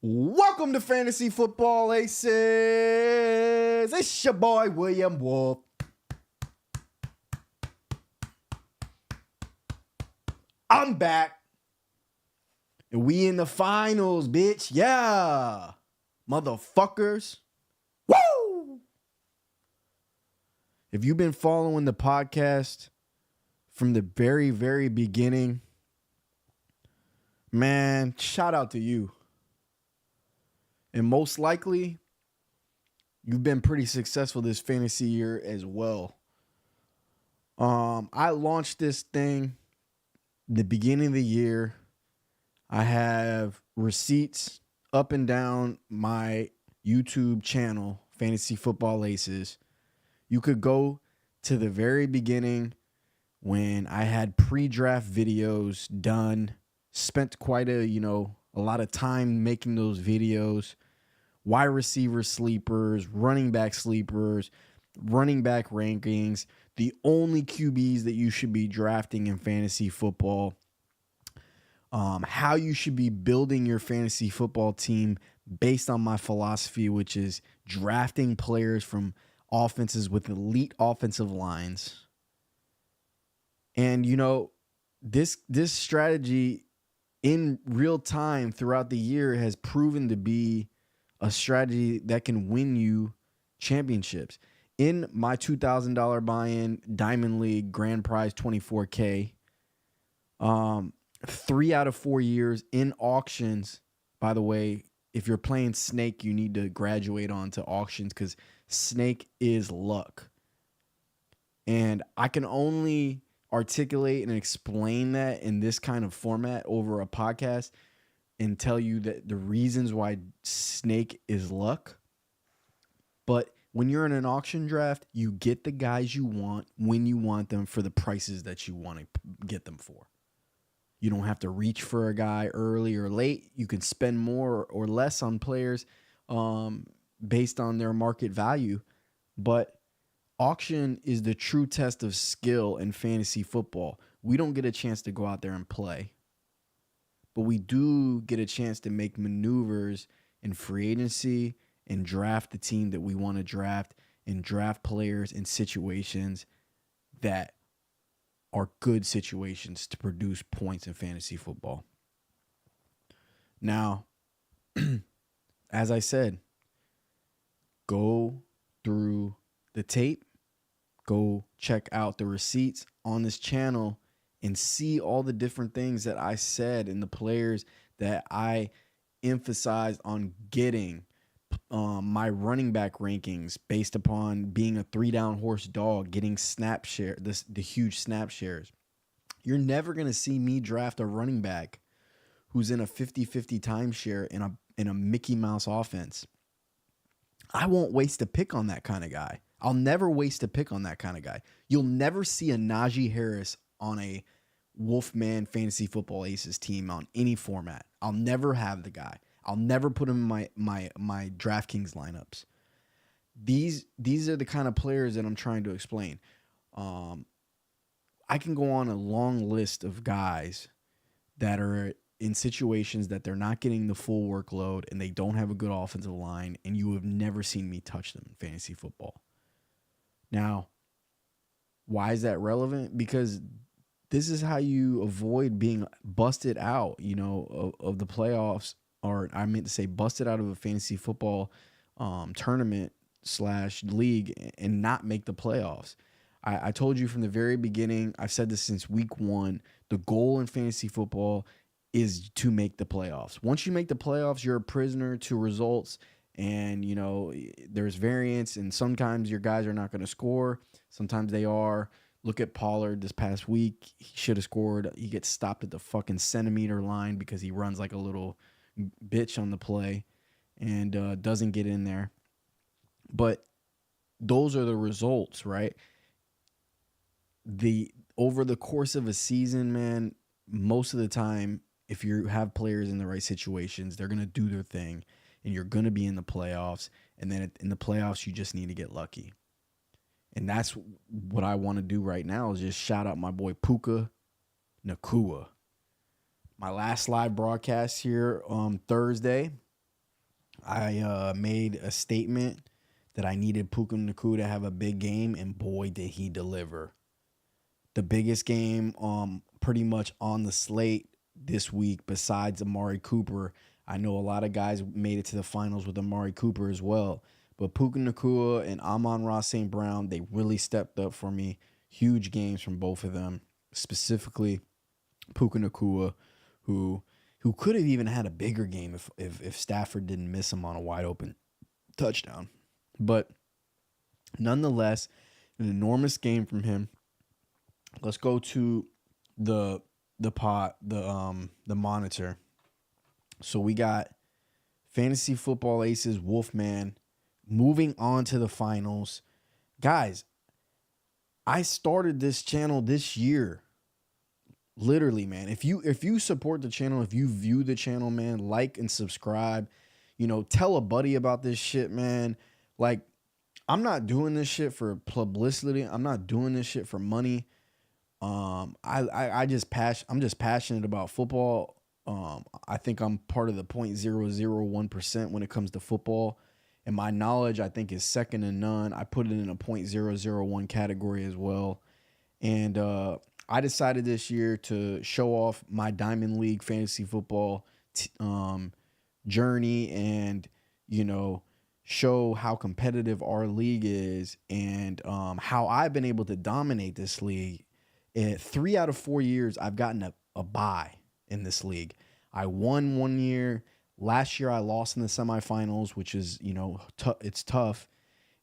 Welcome to Fantasy Football Aces. It's your boy, William Wolf. I'm back. And we in the finals, bitch. Yeah. Motherfuckers. Woo! If you've been following the podcast from the very, very beginning, man, shout out to you. And most likely, you've been pretty successful this fantasy year as well. I launched this thing the beginning of the year. I have receipts up and down my YouTube channel, Fantasy Football Aces. You could go to the very beginning when I had pre-draft videos done. Spent quite a lot of time making those videos. Wide receiver sleepers, running back sleepers, running back rankings, the only QBs that you should be drafting in fantasy football, how you should be building your fantasy football team based on my philosophy, which is drafting players from offenses with elite offensive lines. And, this strategy in real time throughout the year has proven to be a strategy that can win you championships. In my $2,000 buy-in Diamond League Grand Prize 24K, 3 out of 4 years in auctions. By the way, if you're playing Snake, you need to graduate onto auctions because Snake is luck. And I can only articulate and explain that in this kind of format over a podcast and tell you that the reasons why Snake is luck. But when you're in an auction draft, you get the guys you want when you want them for the prices that you want to get them for. You don't have to reach for a guy early or late. You can spend more or less on players based on their market value. But auction is the true test of skill in fantasy football. We don't get a chance to go out there and play. But we do get a chance to make maneuvers in free agency and draft the team that we want to draft and draft players in situations that are good situations to produce points in fantasy football. Now, as I said, go through the tape, go check out the receipts on this channel and see all the different things that I said and the players that I emphasized on getting. My running back rankings based upon being a 3-down horse dog, getting snap share, the huge snap shares. You're never going to see me draft a running back who's in a 50-50 timeshare in a Mickey Mouse offense. I won't waste a pick on that kind of guy. I'll never waste a pick on that kind of guy. You'll never see a Najee Harris on a Wolfman Fantasy Football Aces team on any format. I'll never have the guy. I'll never put him in my DraftKings lineups. These are the kind of players that I'm trying to explain. I can go on a long list of guys that are in situations that they're not getting the full workload and they don't have a good offensive line, and you have never seen me touch them in fantasy football. Now, why is that relevant? Because this is how you avoid being busted out, of the playoffs. Or I meant to say busted out of a fantasy football tournament / league and not make the playoffs. I told you from the very beginning, I've said this since week 1, the goal in fantasy football is to make the playoffs. Once you make the playoffs, you're a prisoner to results. And, there's variance, and sometimes your guys are not going to score. Sometimes they are. Look at Pollard this past week. He should have scored. He gets stopped at the fucking centimeter line because he runs like a little bitch on the play and doesn't get in there. But those are the results, right? Over the course of a season, man, most of the time, if you have players in the right situations, they're going to do their thing, and you're going to be in the playoffs. And then in the playoffs, you just need to get lucky. And that's what I want to do right now, is just shout out my boy Puka Nacua. My last live broadcast here on Thursday, I made a statement that I needed Puka Nacua to have a big game, and boy, did he deliver. The biggest game pretty much on the slate this week besides Amari Cooper. I know a lot of guys made it to the finals with Amari Cooper as well. But Puka Nacua and Amon-Ra St. Brown, they really stepped up for me. Huge games from both of them. Specifically, Puka Nacua, who could have even had a bigger game if Stafford didn't miss him on a wide open touchdown. But nonetheless, an enormous game from him. Let's go to the monitor. So we got Fantasy Football Aces Wolfman moving on to the finals. Guys, I started this channel this year. Literally, man. If you support the channel, if you view the channel, man, like and subscribe. Tell a buddy about this shit, man. Like, I'm not doing this shit for publicity. I'm not doing this shit for money. I'm just passionate about football. I think I'm part of the 0.001% when it comes to football. And my knowledge, I think, is second to none. I put it in a 0.001 category as well. And I decided this year to show off my Diamond League fantasy football journey and, show how competitive our league is and how I've been able to dominate this league. 3 out of 4 years, I've gotten a bye in this league. I won 1 year. Last year, I lost in the semifinals, which is, it's tough.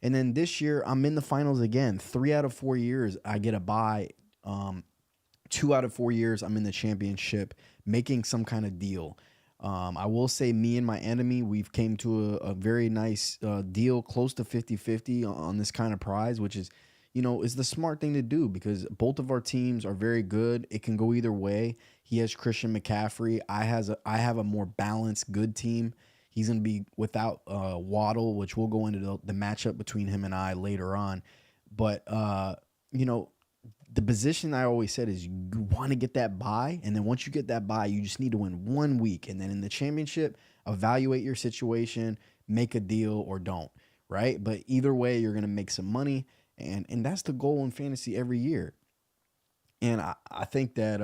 And then this year, I'm in the finals again. 3 out of 4 years, I get a bye. 2 out of 4 years, I'm in the championship, making some kind of deal. I will say me and my enemy, we've came to a very nice deal, close to 50-50 on this kind of prize, which is, is the smart thing to do because both of our teams are very good. It can go either way. He has Christian McCaffrey. I have a more balanced, good team. He's going to be without Waddle, which we'll go into the matchup between him and I later on. But, the position I always said is you want to get that bye. And then once you get that bye, you just need to win 1 week. And then in the championship, evaluate your situation, make a deal or don't, right? But either way, you're going to make some money. And that's the goal in fantasy every year. And I think that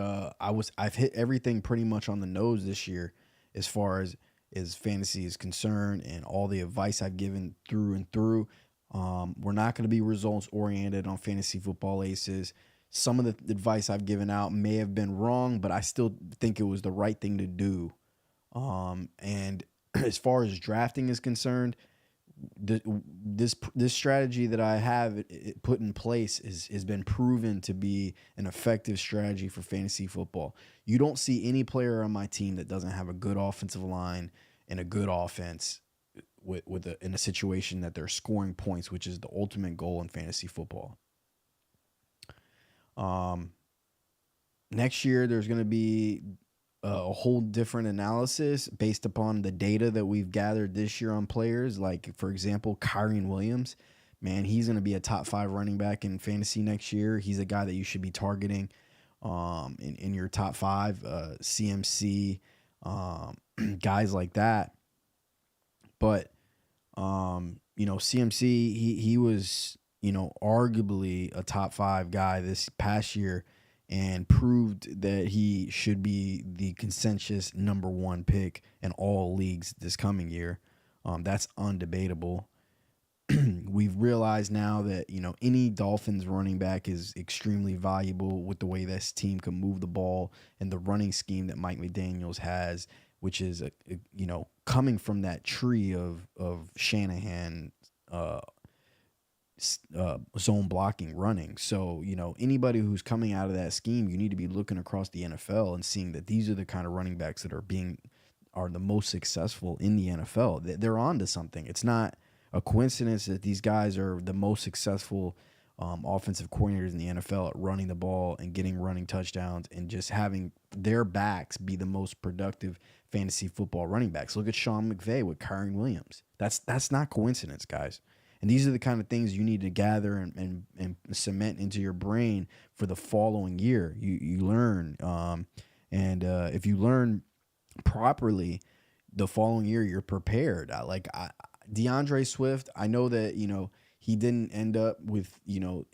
I've hit everything pretty much on the nose this year as far as fantasy is concerned and all the advice I've given through and through. We're not going to be results oriented on Fantasy Football Aces. Some of the advice I've given out may have been wrong, but I still think it was the right thing to do. And as far as drafting is concerned, this strategy that I have put in place has been proven to be an effective strategy for fantasy football. You don't see any player on my team that doesn't have a good offensive line and a good offense in a situation that they're scoring points, which is the ultimate goal in fantasy football. Next year, there's going to be a whole different analysis based upon the data that we've gathered this year on players. Like, for example, Kyren Williams, man, he's going to be a top 5 running back in fantasy next year. He's a guy that you should be targeting in your top 5, CMC, guys like that. But, CMC, he was, arguably a top 5 guy this past year and proved that he should be the consensus number 1 pick in all leagues this coming year. That's undebatable. we've realized now that, any Dolphins running back is extremely valuable with the way this team can move the ball and the running scheme that Mike McDaniels has, which is, coming from that tree of Shanahan, zone blocking running. So, anybody who's coming out of that scheme, you need to be looking across the NFL and seeing that these are the kind of running backs that are the most successful in the NFL. They're on to something. It's not a coincidence that these guys are the most successful offensive coordinators in the NFL at running the ball and getting running touchdowns and just having their backs be the most productive fantasy football running backs. Look at Sean McVay with Kyren Williams. That's not coincidence, guys. And these are the kind of things you need to gather and cement into your brain for the following year. You learn, and if you learn properly, the following year you're prepared. DeAndre Swift, I know that he didn't end up with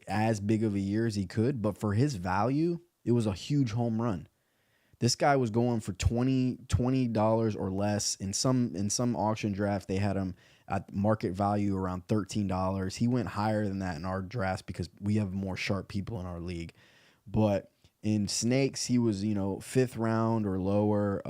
as big of a year as he could, but for his value, it was a huge home run. This guy was going for $20 or less. In some auction drafts, they had him at market value around $13. He went higher than that in our drafts because we have more sharp people in our league. But in Snakes, he was, 5th round or lower.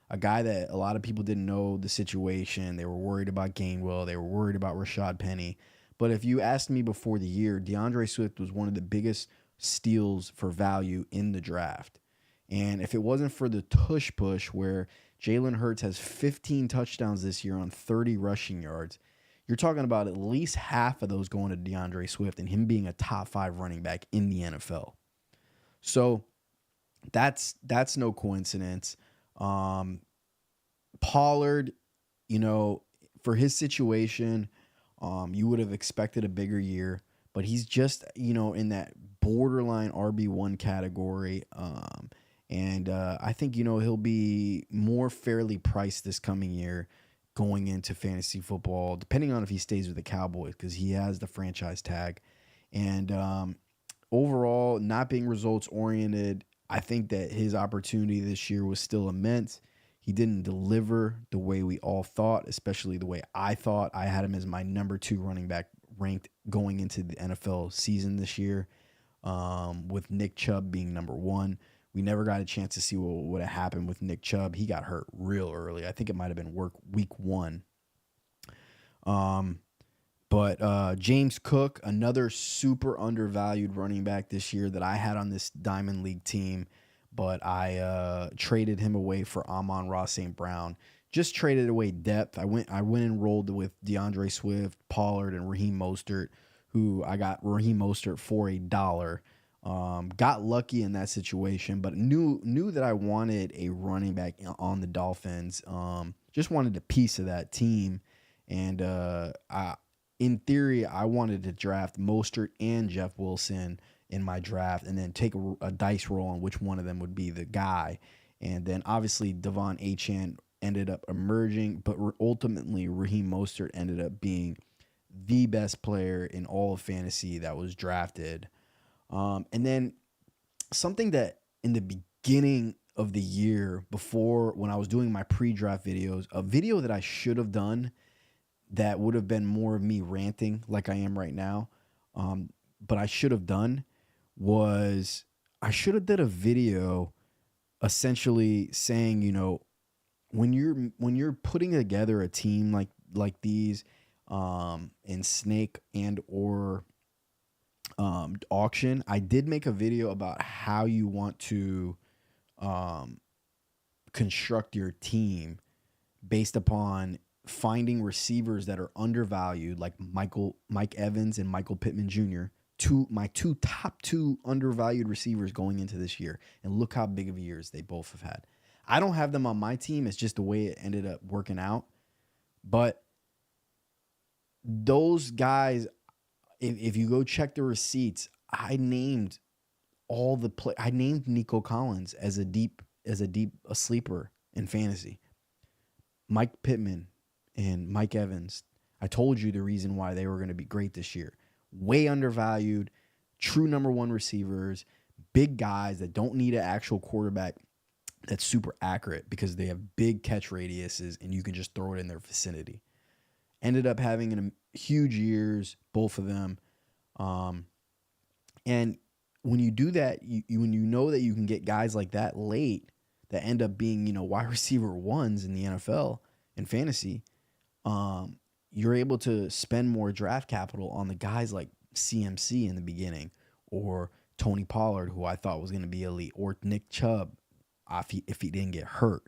A guy that a lot of people didn't know the situation. They were worried about Gainwell. They were worried about Rashad Penny. But if you asked me before the year, DeAndre Swift was one of the biggest steals for value in the draft. And if it wasn't for the tush push where Jalen Hurts has 15 touchdowns this year on 30 rushing yards, you're talking about at least half of those going to DeAndre Swift and him being a top 5 running back in the NFL. So that's no coincidence. Pollard, for his situation, you would have expected a bigger year, but he's just, in that borderline RB1 category. And I think, he'll be more fairly priced this coming year going into fantasy football, depending on if he stays with the Cowboys, because he has the franchise tag. And overall, not being results oriented, I think that his opportunity this year was still immense. He didn't deliver the way we all thought, especially the way I thought. I had him as my number 2 running back ranked going into the NFL season this year, with Nick Chubb being number 1. We never got a chance to see what would have happened with Nick Chubb. He got hurt real early. I think it might have been week 1. But James Cook, another super undervalued running back this year that I had on this Diamond League team, but I traded him away for Amon-Ra St. Brown. Just traded away depth. I went and rolled with DeAndre Swift, Pollard, and Raheem Mostert, who I got Raheem Mostert for $1. Got lucky in that situation, but knew that I wanted a running back on the Dolphins. Just wanted a piece of that team, and in theory, I wanted to draft Mostert and Jeff Wilson in my draft, and then take a dice roll on which one of them would be the guy. And then obviously Devon Achane ended up emerging, but ultimately Raheem Mostert ended up being the best player in all of fantasy that was drafted. And then something that in the beginning of the year, before when I was doing my pre-draft videos, a video that I should have done that would have been more of me ranting like I am right now, but I should have done was I should have did a video essentially saying, when you're putting together a team like these in Snake and or auction, I did make a video about how you want to construct your team based upon finding receivers that are undervalued, like Mike Evans and Michael Pittman Jr., my top two undervalued receivers going into this year. And look how big of years they both have had. I don't have them on my team. It's just the way it ended up working out. But those guys, if you go check the receipts, I named all the play. I named Nico Collins as a sleeper in fantasy. Mike Pittman and Mike Evans. I told you the reason why they were going to be great this year. Way undervalued, true number one receivers, big guys that don't need an actual quarterback that's super accurate because they have big catch radiuses and you can just throw it in their vicinity. Ended up having huge years, both of them. And when you do that, when you know that you can get guys like that late that end up being, wide receiver ones in the NFL in fantasy, you're able to spend more draft capital on the guys like CMC in the beginning, or Tony Pollard, who I thought was going to be elite, or Nick Chubb if he didn't get hurt,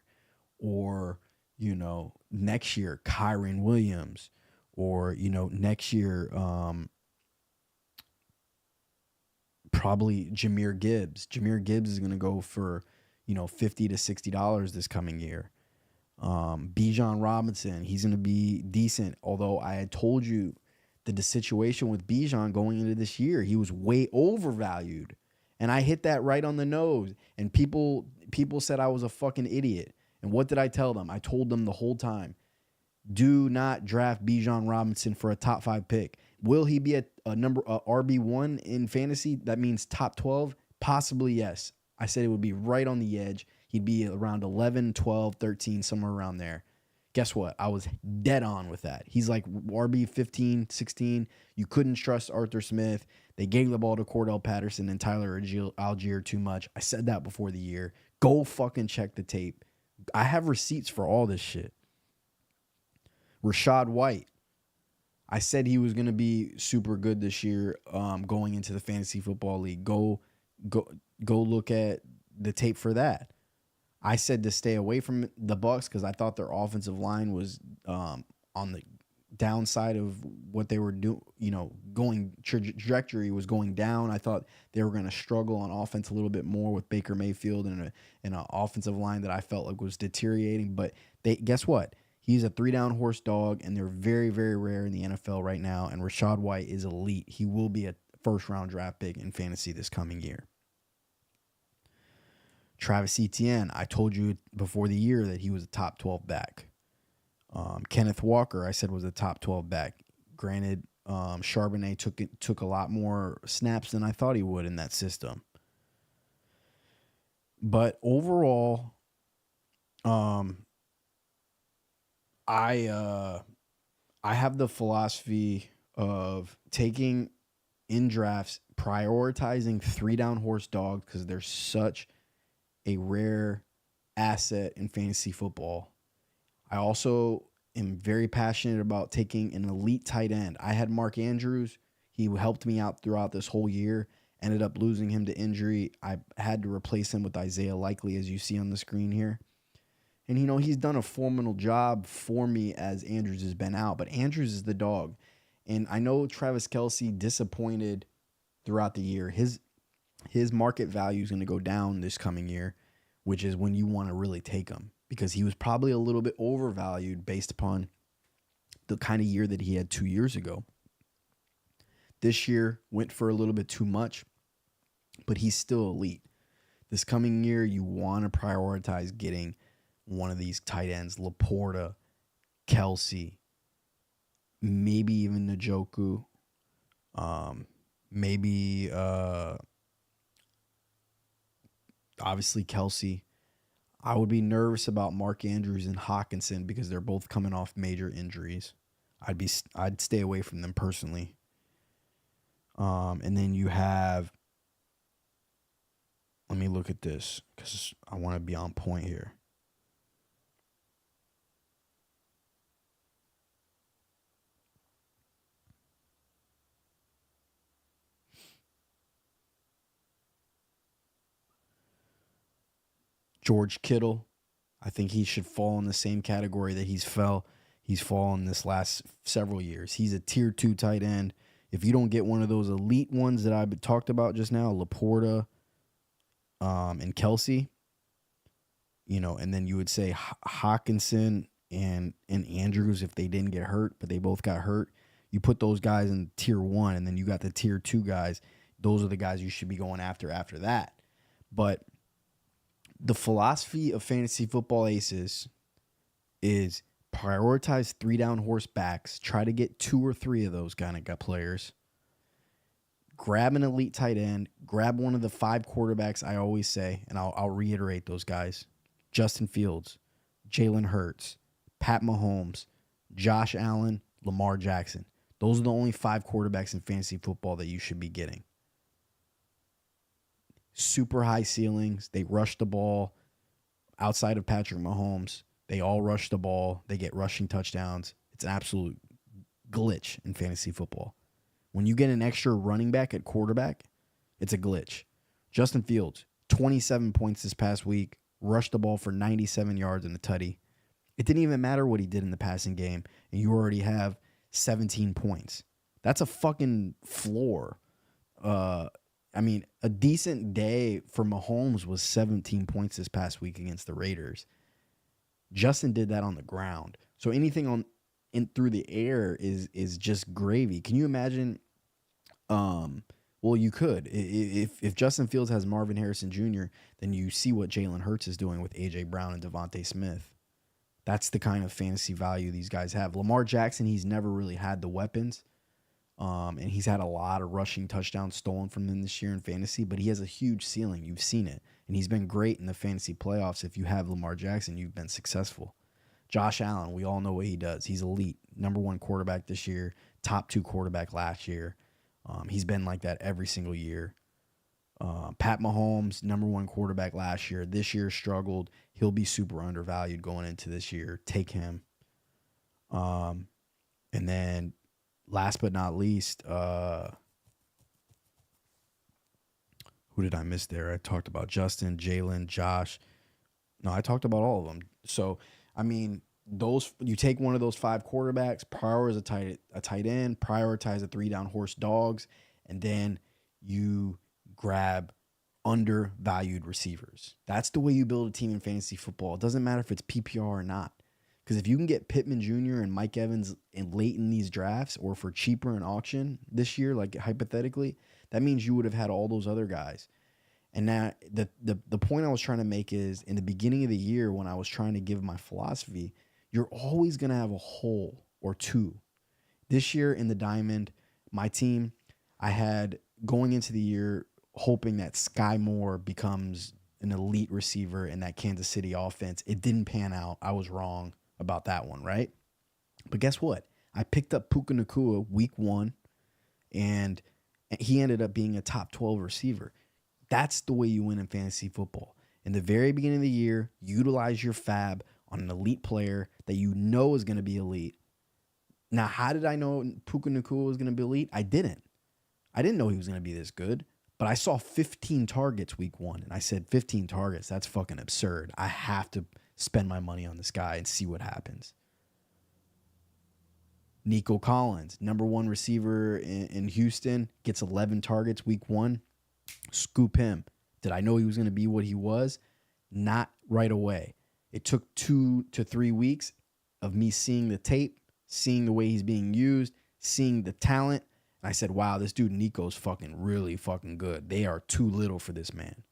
or, next year, Kyren Williams, or, next year, probably Jahmyr Gibbs. Jahmyr Gibbs is going to go for, $50 to $60 this coming year. Bijan Robinson, he's going to be decent. Although I had told you the situation with Bijan going into this year, he was way overvalued. And I hit that right on the nose. And people said I was a fucking idiot. And what did I tell them? I told them the whole time, do not draft Bijan Robinson for a top 5 pick. Will he be a RB1 in fantasy? That means top 12? Possibly, yes. I said it would be right on the edge. He'd be around 11, 12, 13, somewhere around there. Guess what? I was dead on with that. He's like RB 15, 16. You couldn't trust Arthur Smith. They gave the ball to Cordell Patterson and Tyler Algier too much. I said that before the year. Go fucking check the tape. I have receipts for all this shit. Rachaad White. I said he was going to be super good this year going into the fantasy football league. Go look at the tape for that. I said to stay away from the Bucs because I thought their offensive line was on the downside of what they were doing. Going trajectory was going down. I thought they were going to struggle on offense a little bit more with Baker Mayfield and an offensive line that I felt like was deteriorating. But guess what? He's a 3-down horse dog, and they're very, very rare in the NFL right now. And Rachaad White is elite. He will be a first-round draft pick in fantasy this coming year. Travis Etienne, I told you before the year that he was a top 12 back. Kenneth Walker, I said, was a top 12 back. Granted, Charbonnet took a lot more snaps than I thought he would in that system. But overall, I have the philosophy of taking in drafts, prioritizing 3-down horse dogs because they're such a rare asset in fantasy football. I also am very passionate about taking an elite tight end. I had Mark Andrews. He helped me out throughout this whole year. Ended up losing him to injury. I had to replace him with Isaiah Likely, as you see on the screen here. And, he's done a phenomenal job for me as Andrews has been out. But Andrews is the dog. And I know Travis Kelce disappointed throughout the year. His market value is going to go down this coming year, which is when you want to really take him. Because he was probably a little bit overvalued based upon the kind of year that he had 2 years ago. This year went for a little bit too much, but he's still elite. This coming year, you want to prioritize getting one of these tight ends, Laporta, Kelce, maybe even Njoku, maybe obviously Kelce. I would be nervous about Mark Andrews and Hockenson because they're both coming off major injuries. I'd stay away from them personally. And then you have, let me look at this because I want to be on point here. George Kittle, I think he should fall in the same category that he's fallen this last several years. He's a tier 2 tight end. If you don't get one of those elite ones that I talked about just now, Laporta and Kelce, and then you would say Hockenson and Andrews if they didn't get hurt, but they both got hurt. You put those guys in tier 1, and then you got the tier 2 guys. Those are the guys you should be going after that. But the philosophy of Fantasy Football Aces is prioritize 3-down horse backs. Try to get 2 or 3 of those kind of players. Grab an elite tight end. Grab one of the 5 quarterbacks I always say, and I'll reiterate those guys. Justin Fields, Jalen Hurts, Pat Mahomes, Josh Allen, Lamar Jackson. Those are the only 5 quarterbacks in fantasy football that you should be getting. Super high ceilings. They rush the ball. Outside of Patrick Mahomes, they all rush the ball. They get rushing touchdowns. It's an absolute glitch in fantasy football. When you get an extra running back at quarterback, it's a glitch. Justin Fields, 27 points this past week, rushed the ball for 97 yards in the tutty. It didn't even matter what he did in the passing game, and you already have 17 points. That's a fucking floor. I mean, a decent day for Mahomes was 17 points this past week against the Raiders. Justin did that on the ground. So anything on in through the air is just gravy. Can you imagine? Well, you could. If Justin Fields has Marvin Harrison Jr., then you see what Jalen Hurts is doing with A.J. Brown and Devontae Smith. That's the kind of fantasy value these guys have. Lamar Jackson, he's never really had the weapons. And he's had a lot of rushing touchdowns stolen from him this year in fantasy, but he has a huge ceiling. You've seen it. And he's been great in the fantasy playoffs. If you have Lamar Jackson, you've been successful. Josh Allen, we all know what he does. He's elite. Number 1 quarterback this year. Top 2 quarterback last year. He's been like that every single year. Pat Mahomes, number 1 quarterback last year. This year struggled. He'll be super undervalued going into this year. Take him. And then last but not least, who did I miss there? I talked about Justin, Jalen, Josh. No, I talked about all of them. So, I mean, you take one of those 5 quarterbacks, prioritize a tight end, prioritize the 3-down horse dogs, and then you grab undervalued receivers. That's the way you build a team in fantasy football. It doesn't matter if it's PPR or not. Because if you can get Pittman Jr. and Mike Evans late in these drafts or for cheaper in auction this year, like hypothetically, that means you would have had all those other guys. And now the point I was trying to make is in the beginning of the year when I was trying to give my philosophy, you're always going to have a hole or two. This year in the Diamond, my team, I had going into the year hoping that Sky Moore becomes an elite receiver in that Kansas City offense. It didn't pan out. I was wrong about that one, right? But guess what? I picked up Puka Nacua week 1, and he ended up being a top 12 receiver. That's the way you win in fantasy football. In the very beginning of the year, utilize your fab on an elite player that you know is going to be elite. Now, how did I know Puka Nacua was going to be elite? I didn't know he was going to be this good, but I saw 15 targets week 1, and I said 15 targets, that's fucking absurd. I have to spend my money on this guy and see what happens. Nico Collins, number 1 receiver in Houston, gets 11 targets week 1. Scoop him. Did I know he was going to be what he was? Not right away. It took 2 to 3 weeks of me seeing the tape, seeing the way he's being used, seeing the talent. And I said, wow, this dude Nico's fucking really fucking good. They are too little for this man.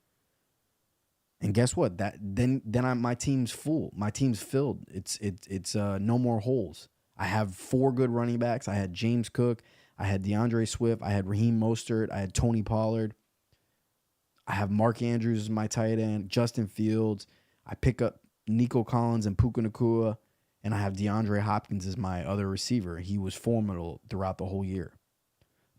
And guess what? My team's full. My team's filled. It's no more holes. I have 4 good running backs. I had James Cook. I had DeAndre Swift. I had Raheem Mostert. I had Tony Pollard. I have Mark Andrews as my tight end. Justin Fields. I pick up Nico Collins and Puka Nacua. And I have DeAndre Hopkins as my other receiver. He was formidable throughout the whole year.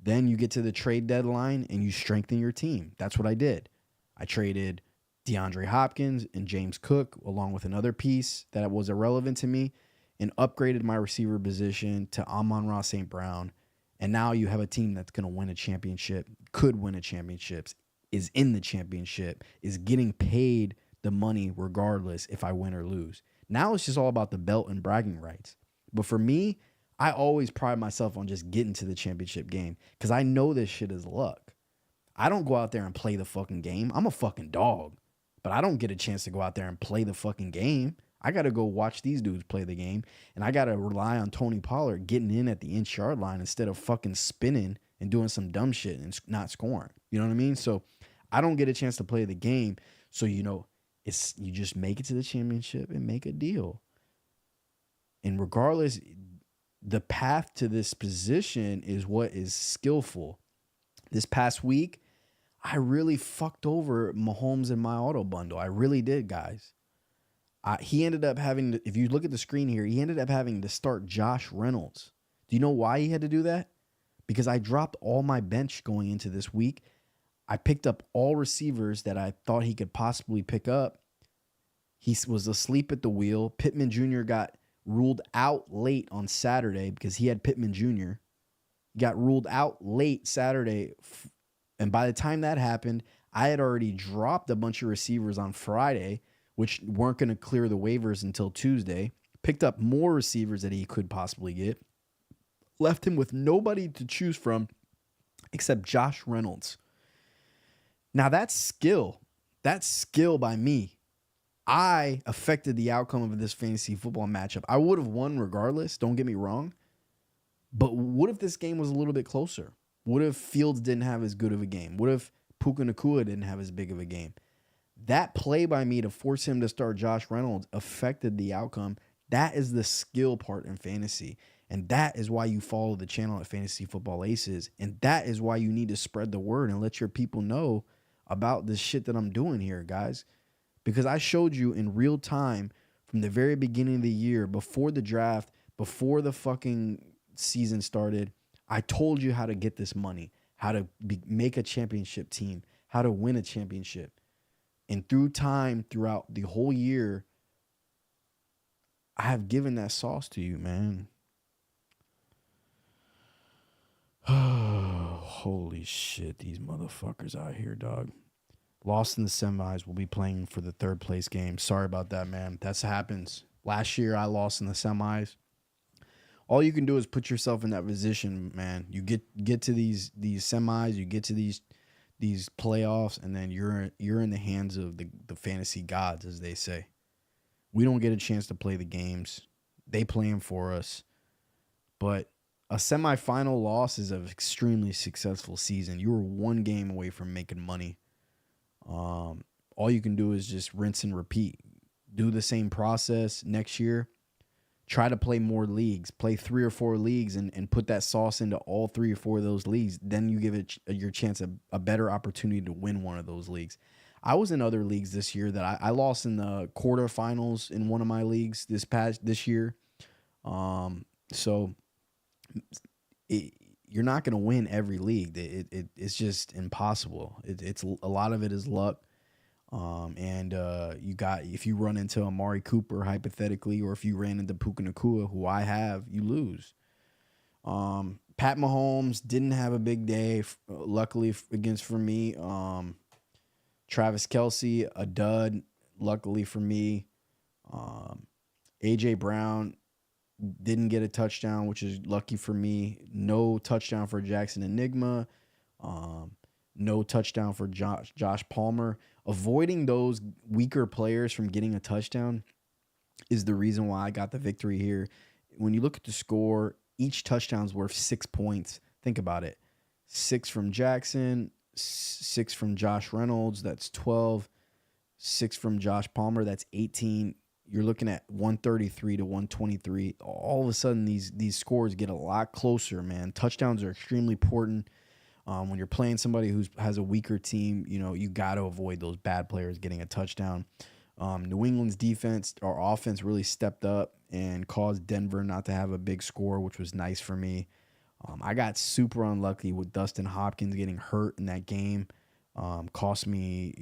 Then you get to the trade deadline and you strengthen your team. That's what I did. I traded DeAndre Hopkins and James Cook along with another piece that was irrelevant to me and upgraded my receiver position to Amon-Ra St. Brown. And now you have a team that's going to win a championship, could win a championship, is in the championship, is getting paid the money regardless if I win or lose. Now it's just all about the belt and bragging rights. But for me, I always pride myself on just getting to the championship game because I know this shit is luck. I don't go out there and play the fucking game. I'm a fucking dog. But I don't get a chance to go out there and play the fucking game. I got to go watch these dudes play the game. And I got to rely on Tony Pollard getting in at the inch-yard line instead of fucking spinning and doing some dumb shit and not scoring. You know what I mean? So I don't get a chance to play the game. So, you just make it to the championship and make a deal. And regardless, the path to this position is what is skillful. This past week, I really fucked over Mahomes in my auto bundle. I really did, guys. He ended up having to, if you look at the screen here, he ended up having to start Josh Reynolds. Do you know why he had to do that? Because I dropped all my bench going into this week. I picked up all receivers that I thought he could possibly pick up. He was asleep at the wheel. Pittman Jr. got ruled out late on Saturday because he had Pittman Jr. Got ruled out late Saturday. And by the time that happened, I had already dropped a bunch of receivers on Friday, which weren't going to clear the waivers until Tuesday. Picked up more receivers that he could possibly get. Left him with nobody to choose from except Josh Reynolds. Now that's skill. That's skill by me. I affected the outcome of this fantasy football matchup. I would have won regardless, don't get me wrong. But what if this game was a little bit closer? What if Fields didn't have as good of a game? What if Puka Nacua didn't have as big of a game? That play by me to force him to start Josh Reynolds affected the outcome. That is the skill part in fantasy. And that is why you follow the channel at Fantasy Football Aces. And that is why you need to spread the word and let your people know about this shit that I'm doing here, guys. Because I showed you in real time from the very beginning of the year, before the draft, before the fucking season started, I told you how to get this money, how to make a championship team, how to win a championship. And through time, throughout the whole year, I have given that sauce to you, man. Oh, holy shit, these motherfuckers out here, dog. Lost in the semis. We'll be playing for the third place game. Sorry about that, man. That's happens. Last year, I lost in the semis. All you can do is put yourself in that position, man. You get to these semis, you get to these playoffs, and then you're in the hands of the fantasy gods, as they say. We don't get a chance to play the games. They play them for us. But a semifinal loss is an extremely successful season. You were one game away from making money. All you can do is just rinse and repeat. Do the same process next year. Try to play more leagues. Play 3 or 4 leagues and put that sauce into all 3 or 4 of those leagues. Then you give it your chance a better opportunity to win one of those leagues. I was in other leagues this year that I lost in the quarterfinals in one of my leagues this year. So you're not going to win every league. It's just impossible. It's a lot of it is luck. If you run into Amari Cooper hypothetically, or if you ran into Puka Nacua, who I have, you lose. Pat Mahomes didn't have a big day, luckily for me. Travis Kelce, a dud, luckily for me. A.J. Brown didn't get a touchdown, which is lucky for me. No touchdown for Jackson Enigma. No touchdown for Josh Palmer. Avoiding those weaker players from getting a touchdown is the reason why I got the victory here. When you look at the score, each touchdown's worth 6 points. Think about it. 6 from Jackson, 6 from Josh Reynolds, that's 12. 6 from Josh Palmer, that's 18. You're looking at 133 to 123. All of a sudden, these scores get a lot closer, man. Touchdowns are extremely important. When you're playing somebody who has a weaker team, you got to avoid those bad players getting a touchdown. New England's defense, our offense really stepped up and caused Denver not to have a big score, which was nice for me. I got super unlucky with Dustin Hopkins getting hurt in that game. Cost me,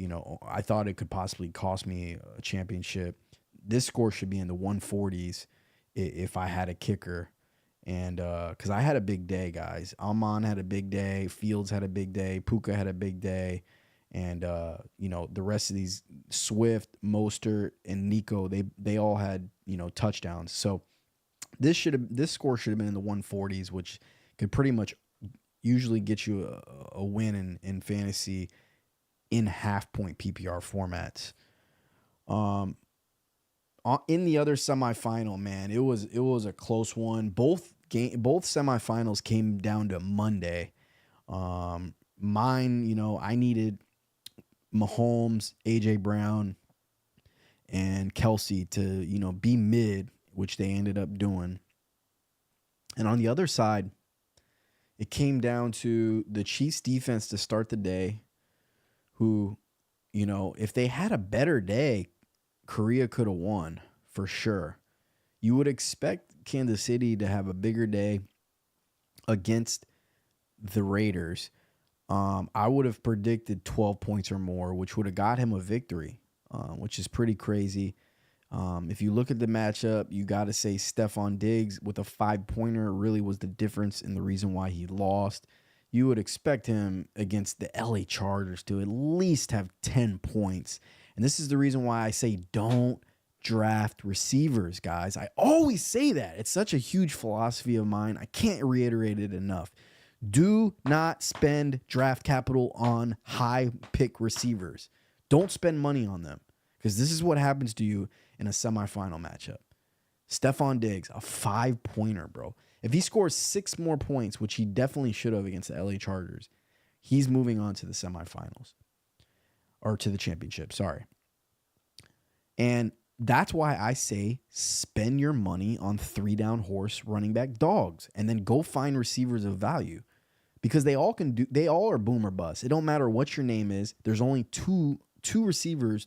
I thought it could possibly cost me a championship. This score should be in the 140s if I had a kicker. And because I had a big day, guys. Alman had a big day. Fields had a big day. Puka had a big day. And, the rest of these, Swift, Mostert, and Nico, they all had, touchdowns. So this score should have been in the 140s, which could pretty much usually get you a win in fantasy in half-point PPR formats. In the other semifinal, man, it was a close one. Both semifinals came down to Monday. Mine, I needed Mahomes, AJ Brown, and Kelce to, be mid, which they ended up doing. And on the other side, it came down to the Chiefs defense to start the day, who, if they had a better day, Korea could have won for sure. You would expect Kansas City to have a bigger day. against the Raiders, I would have predicted 12 points or more, which would have got him a victory, which is pretty crazy. If you look at the matchup, you got to say Stephon Diggs with a 5-pointer really was the difference in the reason why he lost. You would expect him against the LA Chargers to at least have 10 points. And this is the reason why I say don't draft receivers, guys. I always say that. It's such a huge philosophy of mine. I can't reiterate it enough. Do not spend draft capital on high pick receivers. Don't spend money on them, because this is what happens to you in a semifinal matchup. Stephon Diggs, a 5-pointer, bro. If he scores 6 more points, which he definitely should have against the LA Chargers, he's moving on to the semifinals. Or to the championship, sorry. And that's why I say spend your money on 3-down horse running back dogs and then go find receivers of value, because they all are boom or bust. It don't matter what your name is. There's only three receivers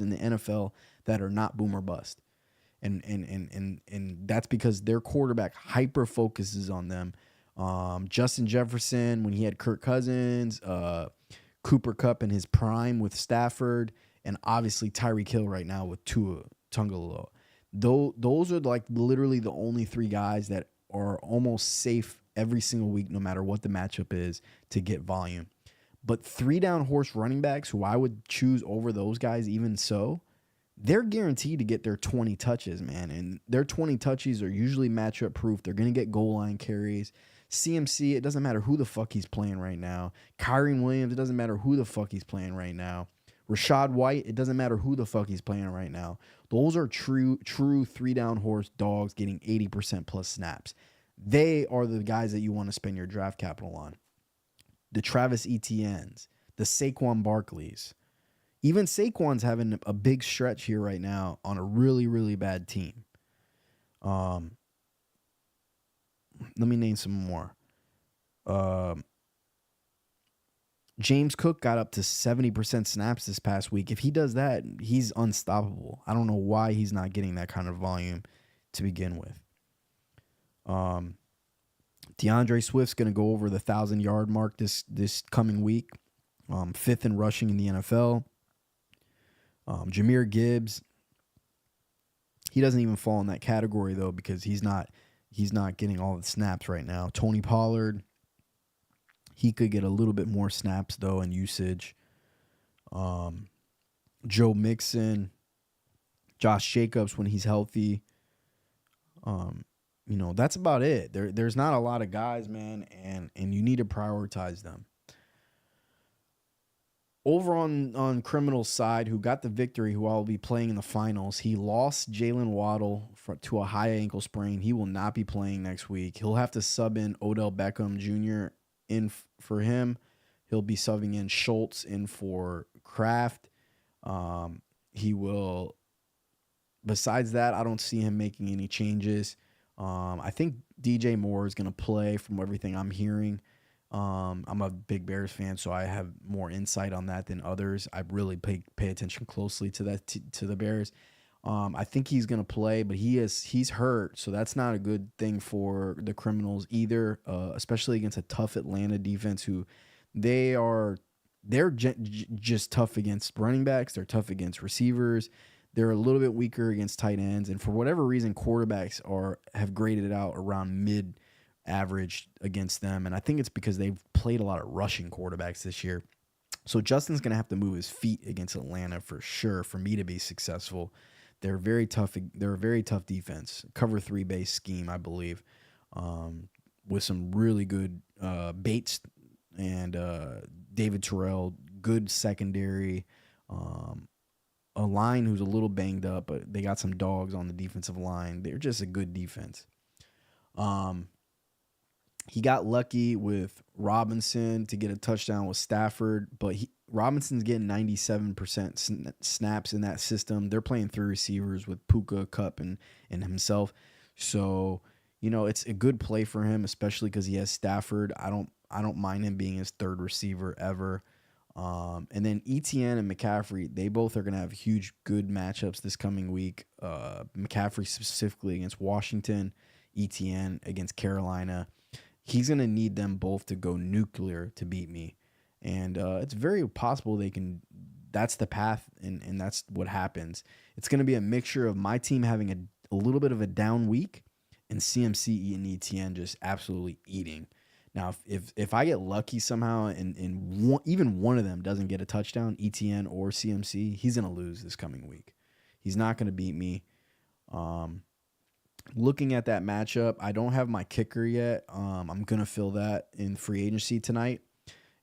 in the NFL that are not boom or bust. And that's because their quarterback hyper focuses on them. Justin Jefferson, when he had Kirk Cousins, Cooper Kupp in his prime with Stafford, and obviously Tyreek Hill right now with Tua Tagovailoa. Those are like literally the only 3 guys that are almost safe every single week, no matter what the matchup is, to get volume. But 3-down horse running backs, who I would choose over those guys even so, they're guaranteed to get their 20 touches, man. And their 20 touches are usually matchup proof. They're going to get goal line carries. CMC, it doesn't matter who the fuck he's playing right now. Kyren Williams, it doesn't matter who the fuck he's playing right now. Rachaad White, it doesn't matter who the fuck he's playing right now. Those are true 3-down horse dogs getting 80% plus snaps. They are the guys that you want to spend your draft capital on. The Travis Etiennes, the Saquon Barkleys. Even Saquon's having a big stretch here right now on a really, really bad team. Let me name some more. James Cook got up to 70% snaps this past week. If he does that, he's unstoppable. I don't know why he's not getting that kind of volume to begin with. DeAndre Swift's going to go over the 1,000-yard mark this coming week. 5th in rushing in the NFL. Jahmyr Gibbs, he doesn't even fall in that category though, because he's not getting all the snaps right now. Tony Pollard, he could get a little bit more snaps though and usage. Joe Mixon, Josh Jacobs when he's healthy. That's about it. There's not a lot of guys, man, and you need to prioritize them. Over on Criminal's side, who got the victory, who I'll be playing in the finals, he lost Jalen Waddle to a high ankle sprain. He will not be playing next week. He'll have to sub in Odell Beckham Jr. in for him. He'll be subbing in Schultz in for Kraft. He will. Besides that, I don't see him making any changes. I think DJ Moore is going to play from everything I'm hearing. I'm a big Bears fan, so I have more insight on that than others. I really pay attention closely to that to the Bears. I think he's going to play, but he's hurt, so that's not a good thing for the Criminals either, especially against a tough Atlanta defense who they're just tough against running backs. They're tough against receivers. They're a little bit weaker against tight ends, and for whatever reason, quarterbacks have graded it out around mid-average against them, and I think it's because they've played a lot of rushing quarterbacks this year. So Justin's going to have to move his feet against Atlanta for sure for me to be successful. They're very tough. They're a very tough defense, cover 3 base scheme, I believe, with some really good Bates and David Terrell, good secondary. A line who's a little banged up, but they got some dogs on the defensive line. They're just a good defense. He got lucky with Robinson to get a touchdown with Stafford, but Robinson's getting 97% snaps in that system. They're playing 3 receivers with Puka, Kupp, and himself. So, it's a good play for him, especially because he has Stafford. I don't mind him being his 3rd receiver ever. And then Etienne and McCaffrey, they both are going to have huge, good matchups this coming week. McCaffrey specifically against Washington, Etienne against Carolina. he's going to need them both to go nuclear to beat me. And it's very possible they can. That's the path, and that's what happens. It's going to be a mixture of my team having a little bit of a down week and CMC and ETN just absolutely eating. Now, if I get lucky somehow and even one of them doesn't get a touchdown, ETN or CMC, he's going to lose this coming week. He's not going to beat me. Looking at that matchup, I don't have my kicker yet. I'm going to fill that in free agency tonight.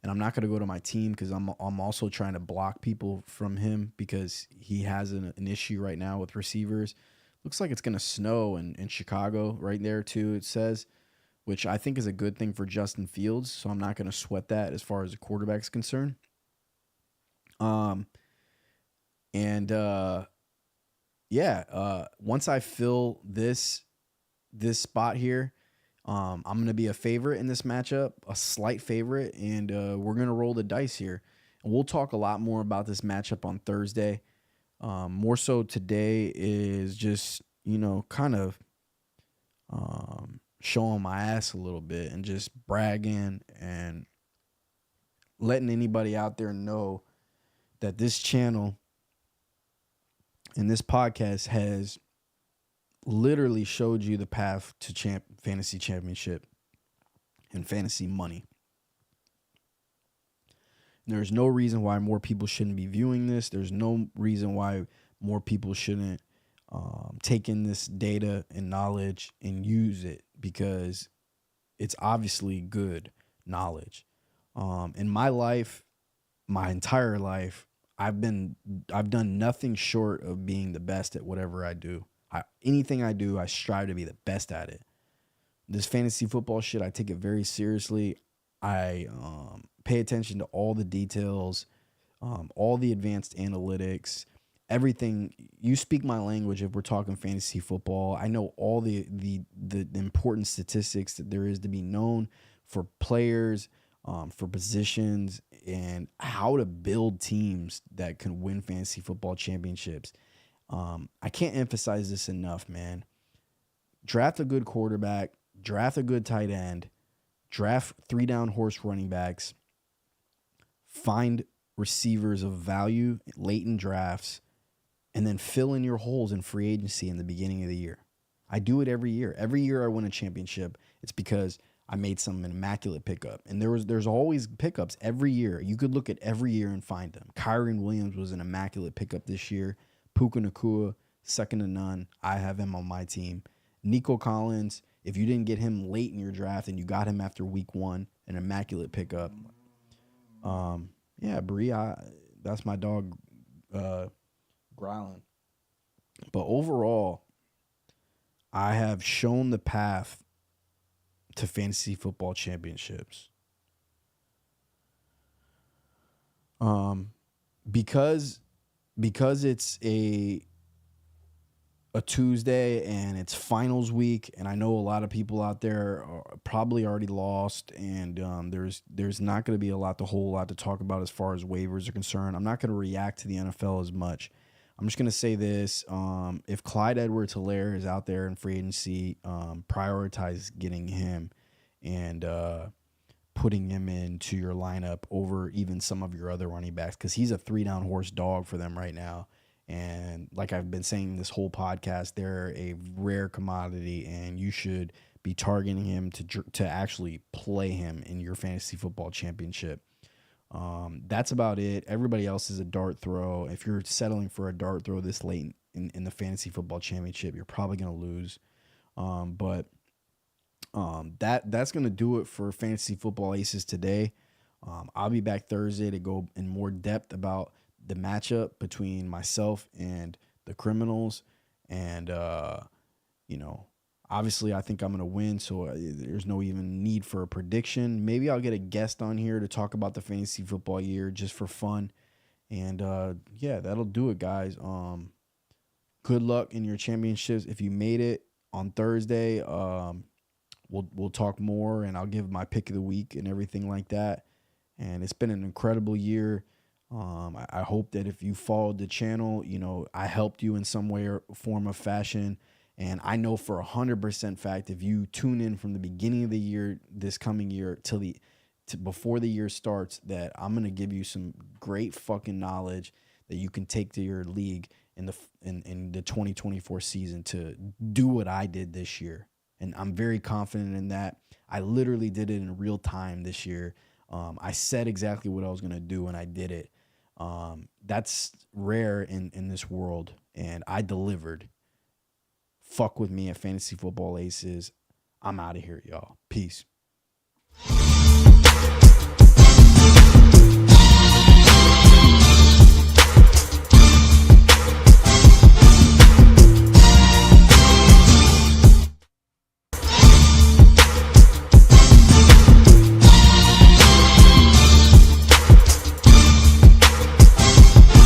And I'm not going to go to my team because I'm also trying to block people from him because he has an issue right now with receivers. Looks like it's going to snow in Chicago right there too, it says, which I think is a good thing for Justin Fields. So I'm not going to sweat that as far as the quarterback's concerned. Once I fill this spot here, I'm going to be a favorite in this matchup, a slight favorite, and we're going to roll the dice here. And we'll talk a lot more about this matchup on Thursday. More so today is just, kind of showing my ass a little bit and just bragging and letting anybody out there know that this channel and this podcast has literally showed you the path to fantasy championship and fantasy money. And there's no reason why more people shouldn't be viewing this. There's no reason why more people shouldn't take in this data and knowledge and use it, because it's obviously good knowledge. In my life, my entire life, I've done nothing short of being the best at whatever I do. Anything I do, I strive to be the best at it. This fantasy football shit, I take it very seriously. I pay attention to all the details, all the advanced analytics, everything. You speak my language if we're talking fantasy football. I know all the important statistics that there is to be known for players, for positions, and how to build teams that can win fantasy football championships. I can't emphasize this enough, man. Draft a good quarterback, draft a good tight end, draft 3-down horse running backs, find receivers of value late in drafts, and then fill in your holes in free agency in the beginning of the year. I do it every year. Every year I win a championship, it's because I made some immaculate pickup. And there's always pickups every year. You could look at every year and find them. Kyren Williams was an immaculate pickup this year. Puka Nacua, second to none. I have him on my team. Nico Collins, if you didn't get him late in your draft and you got him after week 1, an immaculate pickup. Bree, that's my dog growling. But overall, I have shown the path to fantasy football championships. Because it's a Tuesday and it's finals week, and I know a lot of people out there are probably already lost, and there's not going to be a whole lot to talk about as far as waivers are concerned. I'm not going to react to the NFL as much. I'm just going to say this. If Clyde Edwards-Helaire is out there in free agency, prioritize getting him and putting him into your lineup over even some of your other running backs, because he's a 3-down horse dog for them right now. And like I've been saying this whole podcast, they're a rare commodity, and you should be targeting him to actually play him in your fantasy football championship. That's about it. Everybody else is a dart throw. If you're settling for a dart throw this late in the fantasy football championship, you're probably going to lose. That's going to do it for Fantasy Football Aces today. I'll be back Thursday to go in more depth about the matchup between myself and the Criminals. And, obviously I think I'm going to win, so there's no even need for a prediction. Maybe I'll get a guest on here to talk about the fantasy football year just for fun. And, that'll do it, guys. Good luck in your championships. If you made it on Thursday, we'll talk more, and I'll give my pick of the week and everything like that. And it's been an incredible year. I hope that if you followed the channel, I helped you in some way or form of fashion. And I know for 100% fact, if you tune in from the beginning of the year, this coming year, till before the year starts, that I'm gonna give you some great fucking knowledge that you can take to your league in the 2024 season to do what I did this year. And I'm very confident in that. I literally did it in real time this year. I said exactly what I was gonna do, and I did it. That's rare in this world, and I delivered. Fuck with me at Fantasy Football Aces. I'm out of here, y'all. Peace.